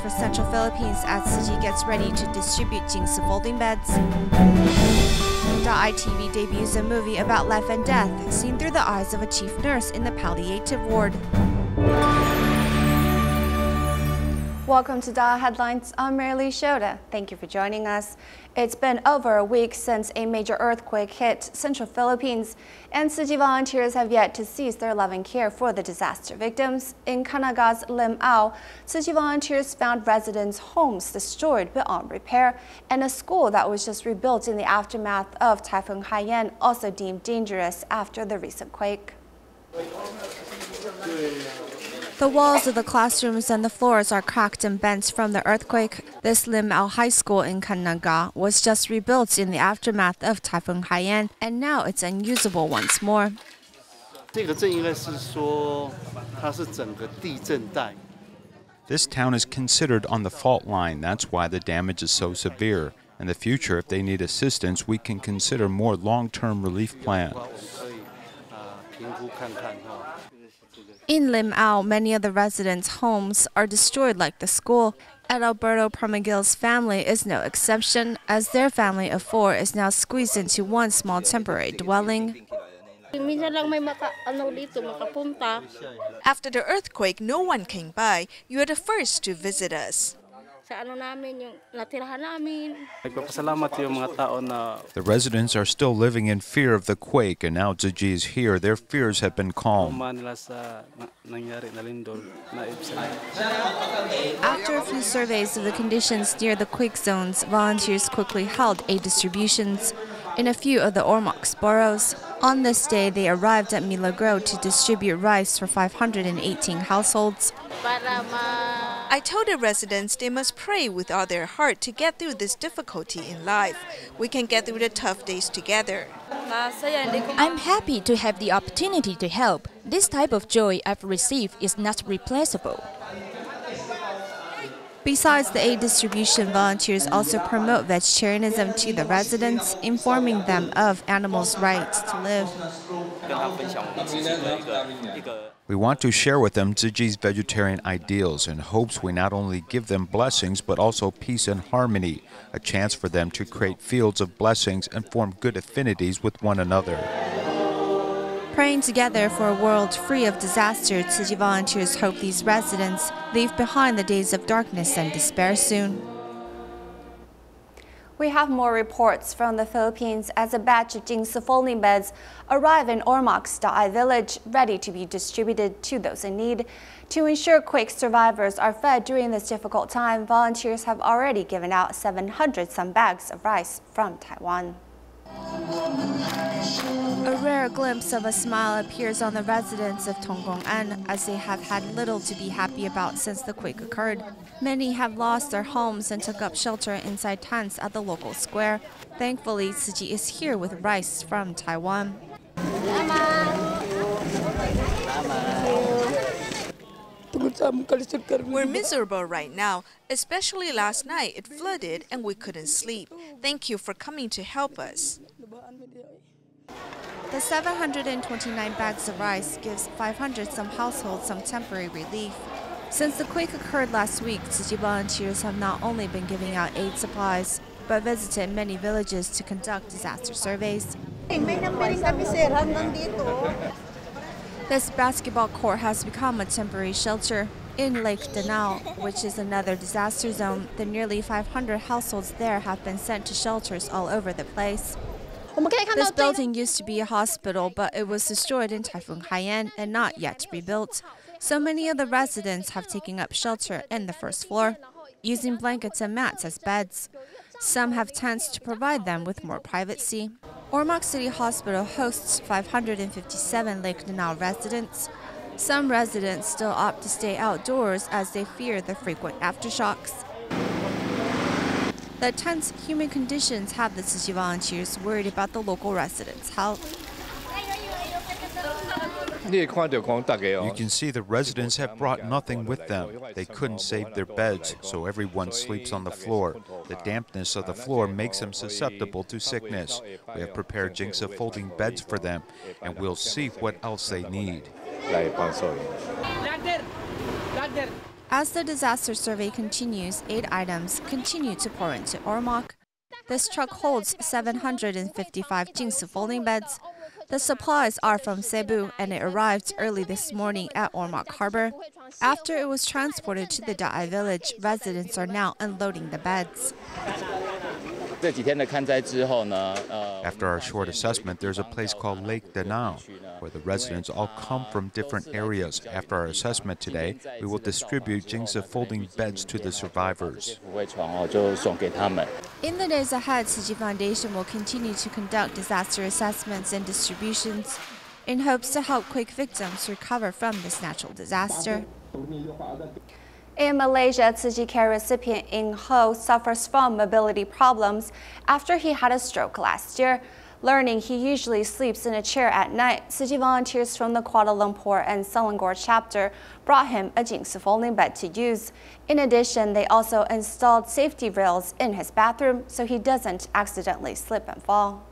for Central Philippines as Tzu Chi gets ready to distribute Jing Si folding beds. DaAi TV debuts a movie about life and death, seen through the eyes of a chief nurse in the palliative ward. Welcome to DaAi Headlines. I'm Marilee Shota. Thank you for joining us. It's been over a week since a major earthquake hit Central Philippines, and Tzu Chi volunteers have yet to cease their loving care for the disaster victims. In Canaga's Limao, Tzu Chi volunteers found residents' homes destroyed beyond repair, and a school that was just rebuilt in the aftermath of Typhoon Haiyan, also deemed dangerous after the recent quake. The walls of the classrooms and the floors are cracked and bent from the earthquake. This Limao High School in Canaga was just rebuilt in the aftermath of Typhoon Haiyan, and now it's unusable once more. This town is considered on the fault line. That's why the damage is so severe. In the future, if they need assistance, we can consider more long-term relief plans. In Limao, many of the residents' homes are destroyed like the school. Alberto Permagil's family is no exception, as their family of 4 is now squeezed into one small temporary dwelling. After the earthquake, no one came by. You are the first to visit us. The residents are still living in fear of the quake, and now Tzu Chi is here. Their fears have been calmed. After a few surveys of the conditions near the quake zones, volunteers quickly held aid distributions in a few of the Ormocs boroughs. On this day, they arrived at Milagro to distribute rice for 518 households. I told the residents they must pray with all their heart to get through this difficulty in life. We can get through the tough days together. I'm happy to have the opportunity to help. This type of joy I've received is not replaceable. Besides the aid distribution, volunteers also promote vegetarianism to the residents, informing them of animals' rights to live. We want to share with them Tzu Chi's vegetarian ideals in hopes we not only give them blessings but also peace and harmony, a chance for them to create fields of blessings and form good affinities with one another. Praying together for a world free of disaster, Tzu Chi volunteers hope these residents leave behind the days of darkness and despair soon. We have more reports from the Philippines as a batch of Jing Si folding beds arrive in Ormoc's DaAi village, ready to be distributed to those in need. To ensure quake survivors are fed during this difficult time, volunteers have already given out 700-some bags of rice from Taiwan. A rare glimpse of a smile appears on the residents of Tonggong-an as they have had little to be happy about since the quake occurred. Many have lost their homes and took up shelter inside tents at the local square. Thankfully, Tzu Chi is here with rice from Taiwan. We're miserable right now, especially last night. It flooded and we couldn't sleep. Thank you for coming to help us. The 729 bags of rice gives 500-some households some temporary relief. Since the quake occurred last week, Tzu Chi volunteers have not only been giving out aid supplies, but visited many villages to conduct disaster surveys. This basketball court has become a temporary shelter. In Lake Danao, which is another disaster zone, the nearly 500 households there have been sent to shelters all over the place. This building used to be a hospital, but it was destroyed in Typhoon Haiyan and not yet rebuilt. So many of the residents have taken up shelter in the first floor, using blankets and mats as beds. Some have tents to provide them with more privacy. Ormoc City Hospital hosts 557 Lake Danao residents. Some residents still opt to stay outdoors as they fear the frequent aftershocks. The tense human conditions have the Tzu Chi volunteers worried about the local residents' health. You can see the residents have brought nothing with them. They couldn't save their beds, so everyone sleeps on the floor. The dampness of the floor makes them susceptible to sickness. We have prepared Jing Si folding beds for them, and we'll see what else they need. As the disaster survey continues, 8 items continue to pour into Ormoc. This truck holds 755 Jing Si folding beds. The supplies are from Cebu and it arrived early this morning at Ormoc Harbor. After it was transported to the DaAi village, residents are now unloading the beds. After our short assessment, there's a place called Lake Danao, where the residents all come from different areas. After our assessment today, we will distribute Jing Si folding beds to the survivors. In the days ahead, Tzu Chi Foundation will continue to conduct disaster assessments and distributions in hopes to help Quake victims recover from this natural disaster. In Malaysia, Tzu Chi care recipient In Ho suffers from mobility problems after he had a stroke last year. Learning he usually sleeps in a chair at night, Tzu Chi volunteers from the Kuala Lumpur and Selangor chapter brought him a Jing Si folding bed to use. In addition, they also installed safety rails in his bathroom so he doesn't accidentally slip and fall.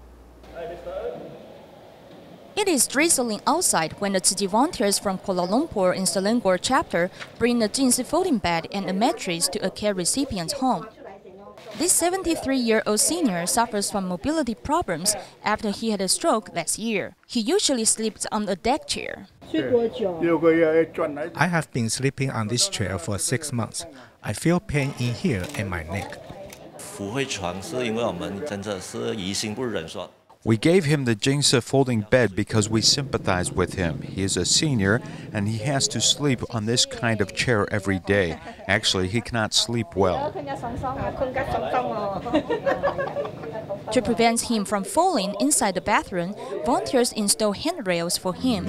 It is drizzling outside when the Tzu Chi volunteers from Kuala Lumpur and Selangor chapter bring a Jing Si folding bed and a mattress to a care recipient's home. This 73-year-old senior suffers from mobility problems after he had a stroke last year. He usually sleeps on a deck chair. I have been sleeping on this chair for 6 months. I feel pain in here and my neck. We gave him the Jing Si folding bed because we sympathize with him. He is a senior and he has to sleep on this kind of chair every day. Actually, he cannot sleep well. To prevent him from falling inside the bathroom, volunteers install handrails for him.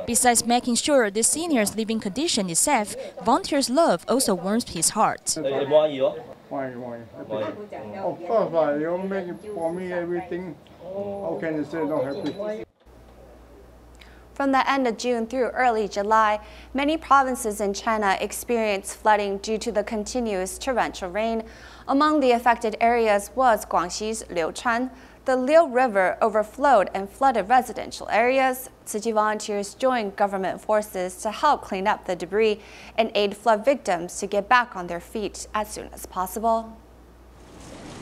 Besides making sure the senior's living condition is safe, volunteers' love also warms his heart. Of course, you make it for me everything. How can you say no happy? From the end of June through early July, many provinces in China experienced flooding due to the continuous torrential rain. Among the affected areas was Guangxi's Liuchuan. The Liu River overflowed and flooded residential areas. Tzu Chi volunteers joined government forces to help clean up the debris and aid flood victims to get back on their feet as soon as possible.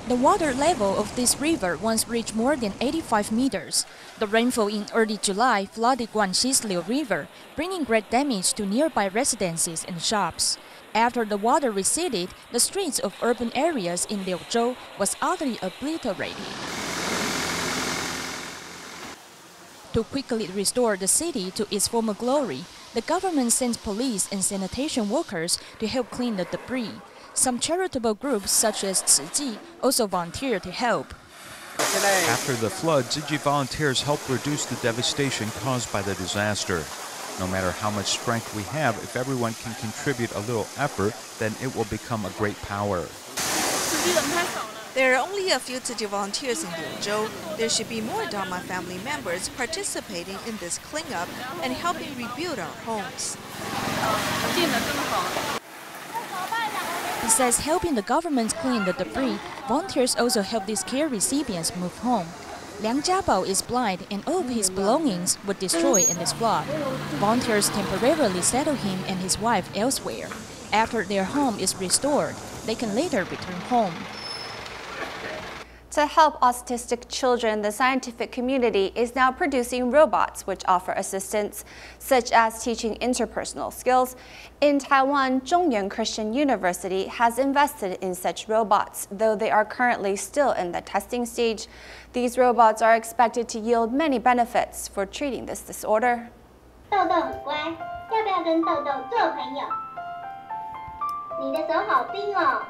The water level of this river once reached more than 85 meters. The rainfall in early July flooded Guangxi's Liu River, bringing great damage to nearby residences and shops. After the water receded, the streets of urban areas in Liuzhou was utterly obliterated. To quickly restore the city to its former glory, the government sent police and sanitation workers to help clean the debris. Some charitable groups such as Tzu Chi also volunteered to help. After the flood, Tzu Chi volunteers helped reduce the devastation caused by the disaster. No matter how much strength we have, if everyone can contribute a little effort, then it will become a great power. There are only a few Tzu Chi volunteers in Liuzhou. There should be more Dharma family members participating in this cleanup and helping rebuild our homes. Besides helping the government clean the debris, volunteers also help these care recipients move home. Liang Jiabao is blind and all of his belongings were destroyed in this flood. Volunteers temporarily settle him and his wife elsewhere. After their home is restored, they can later return home. To help autistic children, the scientific community is now producing robots which offer assistance, such as teaching interpersonal skills. In Taiwan, Zhongyuan Christian University has invested in such robots, though they are currently still in the testing stage. These robots are expected to yield many benefits for treating this disorder. 豆豆很乖，要不要跟豆豆做朋友？你的手好冰哦。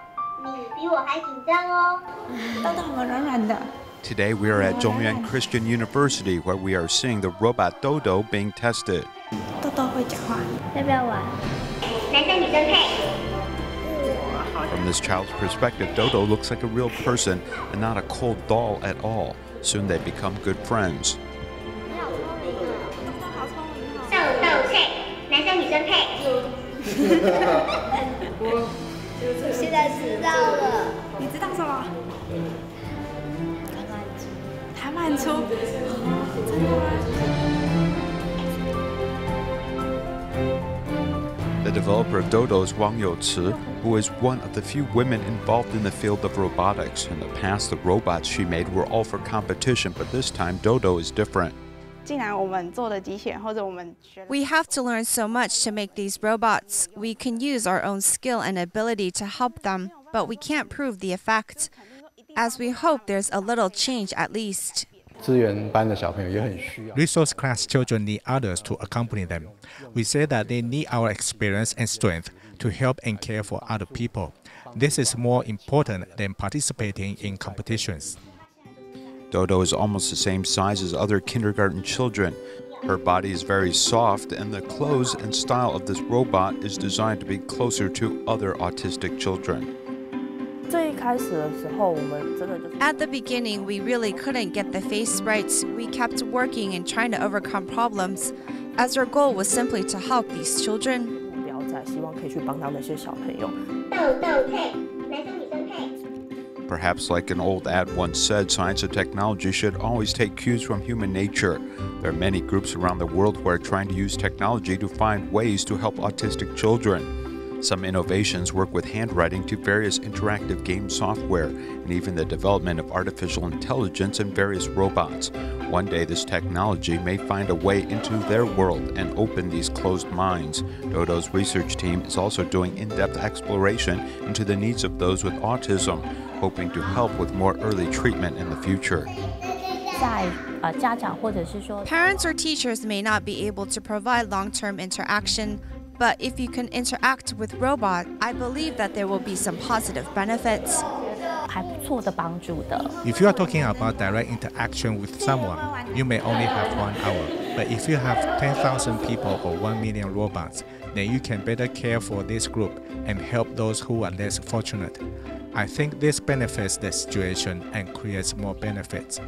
Today we are at Zhongyuan Christian University where we are seeing the robot Dodo being tested. 豆豆会讲话，要不要玩？男生女生配。From this child's perspective, Dodo looks like a real person and not a cold doll at all. Soon they become good friends. 豆豆配，男生女生配。我现在知道了。你知道什么？还蛮粗。真的吗？ The developer of Dodo is Wang Youci, who is one of the few women involved in the field of robotics. In the past, the robots she made were all for competition, but this time Dodo is different. We have to learn so much to make these robots. We can use our own skill and ability to help them, but we can't prove the effect. As we hope there's a little change at least. Resource class children need others to accompany them. We say that they need our experience and strength to help and care for other people. This is more important than participating in competitions. Dodo is almost the same size as other kindergarten children. Her body is very soft, and the clothes and style of this robot is designed to be closer to other autistic children. At the beginning, we really couldn't get the face right. We kept working and trying to overcome problems, as our goal was simply to help these children. Perhaps like an old ad once said, science and technology should always take cues from human nature. There are many groups around the world who are trying to use technology to find ways to help autistic children. Some innovations work with handwriting to various interactive game software, and even the development of artificial intelligence and various robots. One day this technology may find a way into their world and open these closed minds. Dodo's research team is also doing in-depth exploration into the needs of those with autism, hoping to help with more early treatment in the future. Parents or teachers may not be able to provide long-term interaction, but if you can interact with robots, I believe that there will be some positive benefits. If you are talking about direct interaction with someone, you may only have 1 hour. But if you have 10,000 people or 1 million robots, then you can better care for this group and help those who are less fortunate. I think this benefits the situation and creates more benefits.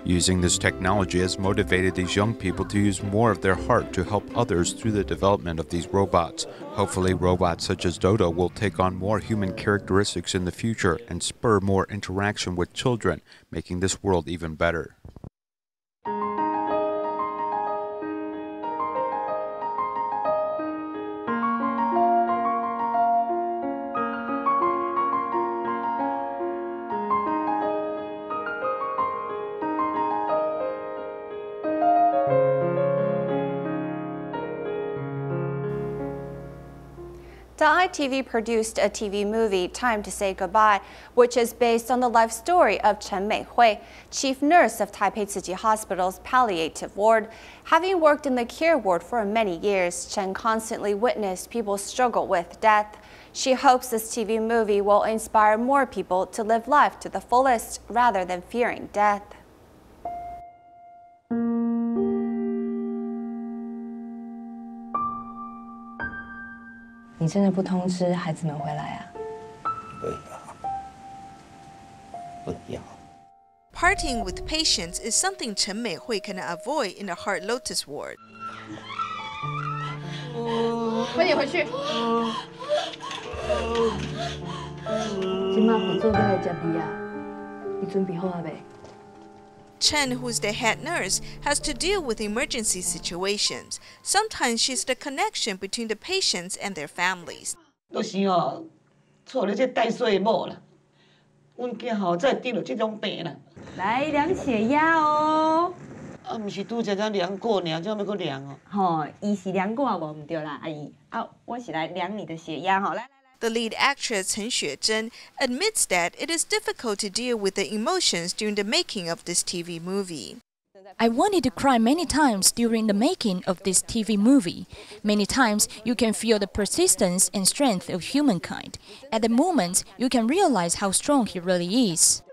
Using this technology has motivated these young people to use more of their heart to help others through the development of these robots. Hopefully, robots such as Dodo will take on more human characteristics in the future and spur more interaction with children, making this world even better. DaAi TV produced a TV movie, Time to Say Goodbye, which is based on the life story of Chen Meihui, chief nurse of Taipei Tzu Chi Hospital's palliative ward. Having worked in the care ward for many years, Chen constantly witnessed people struggle with death. She hopes this TV movie will inspire more people to live life to the fullest rather than fearing death. 你真的不通知孩子们回来啊？不要。Partying with patients is something Chen Meihui can avoid in the Heart Lotus ward. 快点回去。今晚合作要来吃米啊？你准备好了没？ Chen, who's the head nurse, has to deal with emergency situations. Sometimes she's the connection between the patients and their families. 都是哦，错了这带衰某啦，阮囝吼再得了这种病啦。来量血压哦。啊，毋是拄则才量过尔，怎么要搁量哦？吼，伊是量过啊，无唔对啦，阿姨。啊，我是来量你的血压吼，来。 The lead actress Chen Xuezhen admits that it is difficult to deal with the emotions during the making of this TV movie. I wanted to cry many times during the making of this TV movie. Many times you can feel the persistence and strength of humankind. At the moment, you can realize how strong he really is.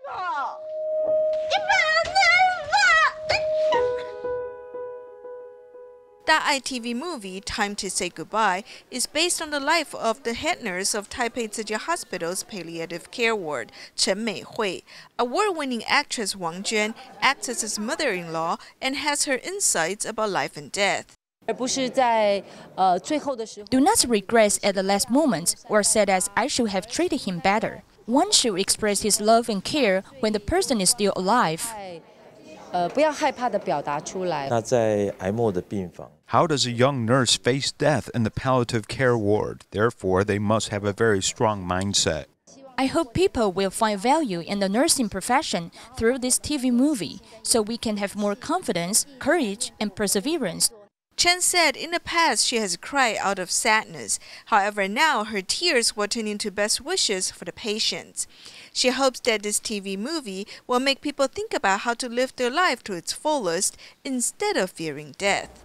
DaAi TV movie Time to Say Goodbye is based on the life of the head nurse of Taipei Tzu Chi Hospital's palliative care ward, Chen Meihui. Award-winning actress Wang Juan acts as his mother-in-law and has her insights about life and death. Do not regret at the last moment or said as I should have treated him better. One should express his love and care when the person is still alive. How does a young nurse face death in the palliative care ward? Therefore, they must have a very strong mindset. I hope people will find value in the nursing profession through this TV movie, so we can have more confidence, courage, and perseverance. Chen said in the past she has cried out of sadness. However, now her tears will turn into best wishes for the patients. She hopes that this TV movie will make people think about how to live their life to its fullest instead of fearing death.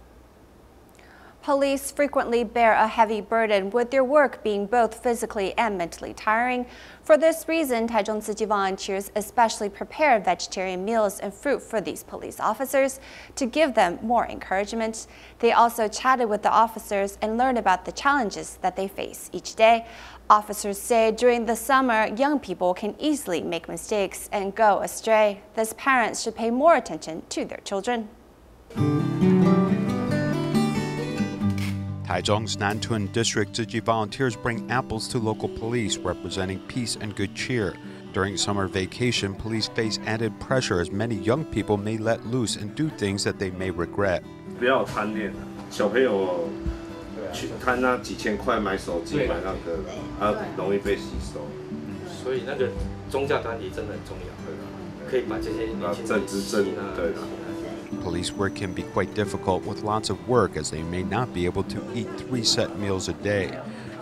Police frequently bear a heavy burden, with their work being both physically and mentally tiring. For this reason, Taichung Tzu Chi volunteers especially prepare vegetarian meals and fruit for these police officers to give them more encouragement. They also chatted with the officers and learned about the challenges that they face each day. Officers say during the summer, young people can easily make mistakes and go astray. Thus, parents should pay more attention to their children. Taichung's Nantun District Tzu Chi volunteers bring apples to local police, representing peace and good cheer. During summer vacation, police face added pressure as many young people may let loose and do things that they may regret. 不要贪恋，小朋友去贪那几千块买手机买那个，他容易被吸收。所以那个宗教团体真的很重要，可以把这些年轻人吸纳。对的。 Police work can be quite difficult with lots of work, as they may not be able to eat 3 set meals a day.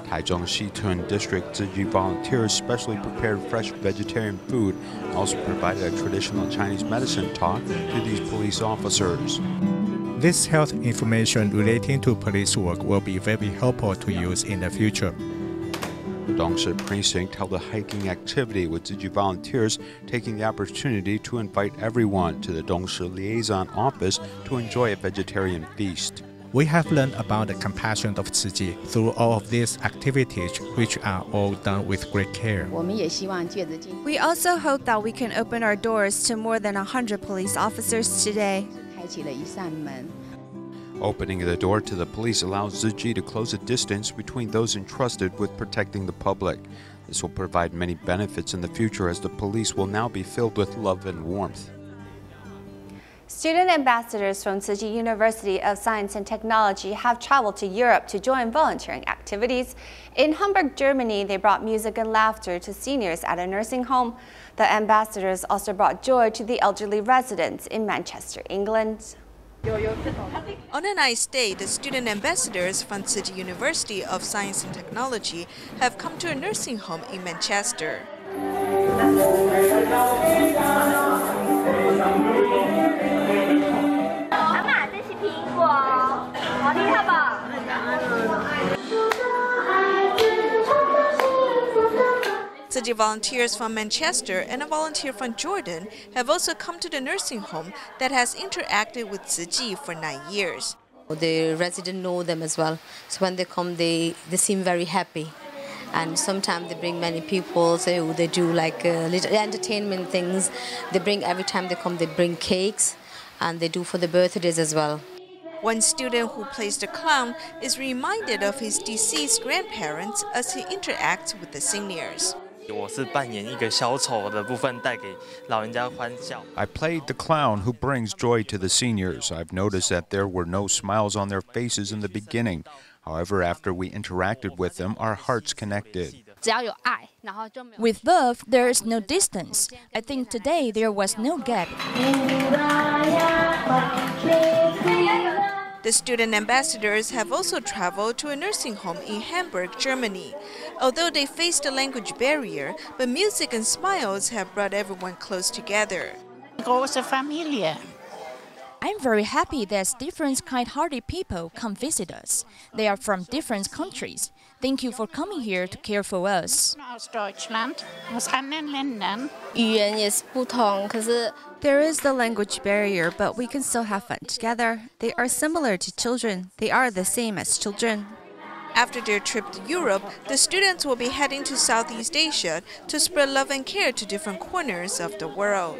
Taichung Shitun District Tzu Chi volunteers specially prepared fresh vegetarian food and also provided a traditional Chinese medicine talk to these police officers. This health information relating to police work will be very helpful to use in the future. The Dongshi precinct held a hiking activity with Tzu Chi volunteers, taking the opportunity to invite everyone to the Dongshi liaison office to enjoy a vegetarian feast. We have learned about the compassion of Tzu Chi through all of these activities, which are all done with great care. We also hope that we can open our doors to more than 100 police officers today. Opening the door to the police allows Tzu Chi to close a distance between those entrusted with protecting the public. This will provide many benefits in the future, as the police will now be filled with love and warmth. Student ambassadors from Tzu Chi University of Science and Technology have traveled to Europe to join volunteering activities. In Hamburg, Germany, they brought music and laughter to seniors at a nursing home. The ambassadors also brought joy to the elderly residents in Manchester, England. On a nice day, the student ambassadors from Tzu Chi University of Science and Technology have come to a nursing home in Manchester. Tzu Chi volunteers from Manchester and a volunteer from Jordan have also come to the nursing home that has interacted with Tzu Chi for 9 years. The residents know them as well, so when they come, they seem very happy. And sometimes they bring many people, so they do like little entertainment things. They bring, every time they come, they bring cakes, and they do for the birthdays as well. One student who plays the clown is reminded of his deceased grandparents as he interacts with the seniors. I played the clown who brings joy to the seniors. I've noticed that there were no smiles on their faces in the beginning. However, after we interacted with them, our hearts connected. With love, there is no distance. I think today there was no gap. The student ambassadors have also traveled to a nursing home in Hamburg, Germany. Although they faced a language barrier, but music and smiles have brought everyone close together. I'm very happy that different kind-hearted people come visit us. They are from different countries. Thank you for coming here to care for us. There is the language barrier, but we can still have fun together. They are similar to children. They are the same as children. After their trip to Europe, the students will be heading to Southeast Asia to spread love and care to different corners of the world.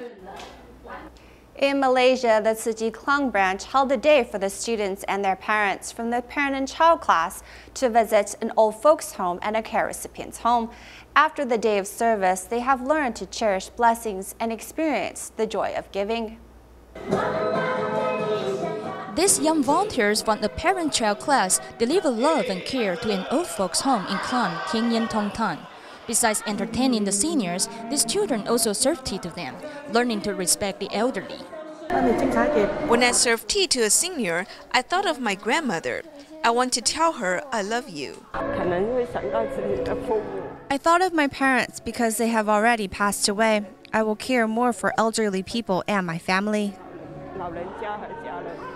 In Malaysia, the Tzu Chi Klang branch held a day for the students and their parents from the parent and child class to visit an old folks home and a care recipient's home. After the day of service, they have learned to cherish blessings and experience the joy of giving. These young volunteers from the parent-child class deliver love and care to an old folks home in Klang, Thiên Nhiên Thong Tan. Besides entertaining the seniors, these children also serve tea to them, learning to respect the elderly. When I serve tea to a senior, I thought of my grandmother. I want to tell her I love you. I thought of my parents because they have already passed away. I will care more for elderly people and my family.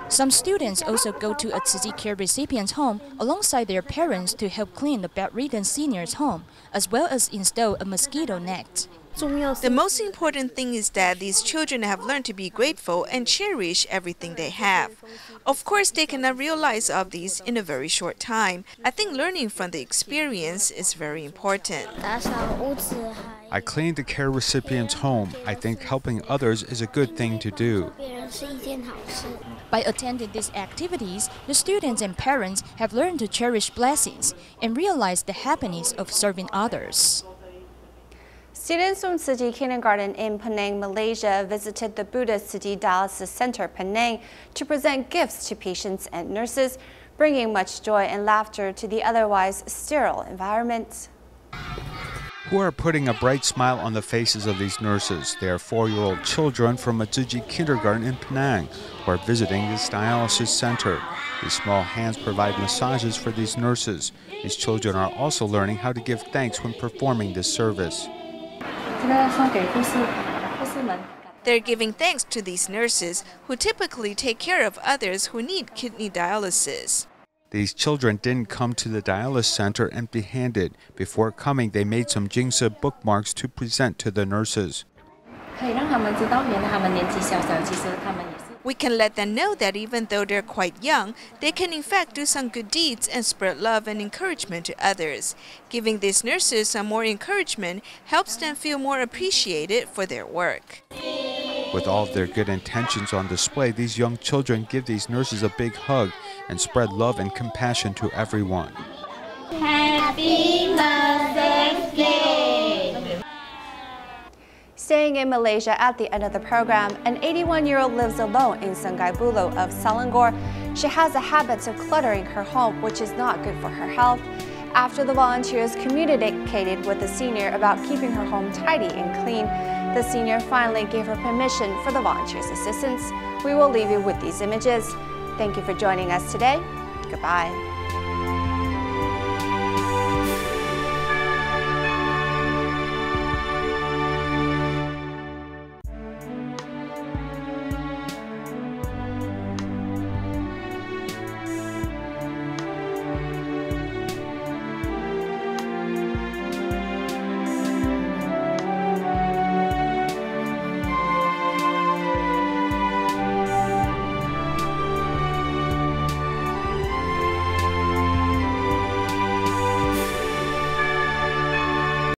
Some students also go to a Tzu Chi care recipient's home alongside their parents to help clean the bedridden senior's home, as well as install a mosquito net. The most important thing is that these children have learned to be grateful and cherish everything they have. Of course, they cannot realize all these in a very short time. I think learning from the experience is very important. I cleaned the care recipient's home. I think helping others is a good thing to do. By attending these activities, the students and parents have learned to cherish blessings and realize the happiness of serving others. Students from Tzu Chi Kindergarten in Penang, Malaysia visited the Buddhist Tzu Chi Dialysis Center, Penang, to present gifts to patients and nurses, bringing much joy and laughter to the otherwise sterile environment. Who are putting a bright smile on the faces of these nurses? They are 4-year-old children from a Tzu Chi kindergarten in Penang who are visiting this dialysis center. These small hands provide massages for these nurses. These children are also learning how to give thanks when performing this service. They're giving thanks to these nurses who typically take care of others who need kidney dialysis. These children didn't come to the dialysis center empty-handed. Before coming, they made some Jing Si bookmarks to present to the nurses. We can let them know that even though they're quite young, they can in fact do some good deeds and spread love and encouragement to others. Giving these nurses some more encouragement helps them feel more appreciated for their work. With all of their good intentions on display, these young children give these nurses a big hug and spread love and compassion to everyone. Happy Mother's Day! Staying in Malaysia at the end of the program, an 81-year-old lives alone in Sungai Buloh of Selangor. She has a habit of cluttering her home, which is not good for her health. After the volunteers communicated with the senior about keeping her home tidy and clean, the senior finally gave her permission for the volunteers' assistance. We will leave you with these images. Thank you for joining us today. Goodbye.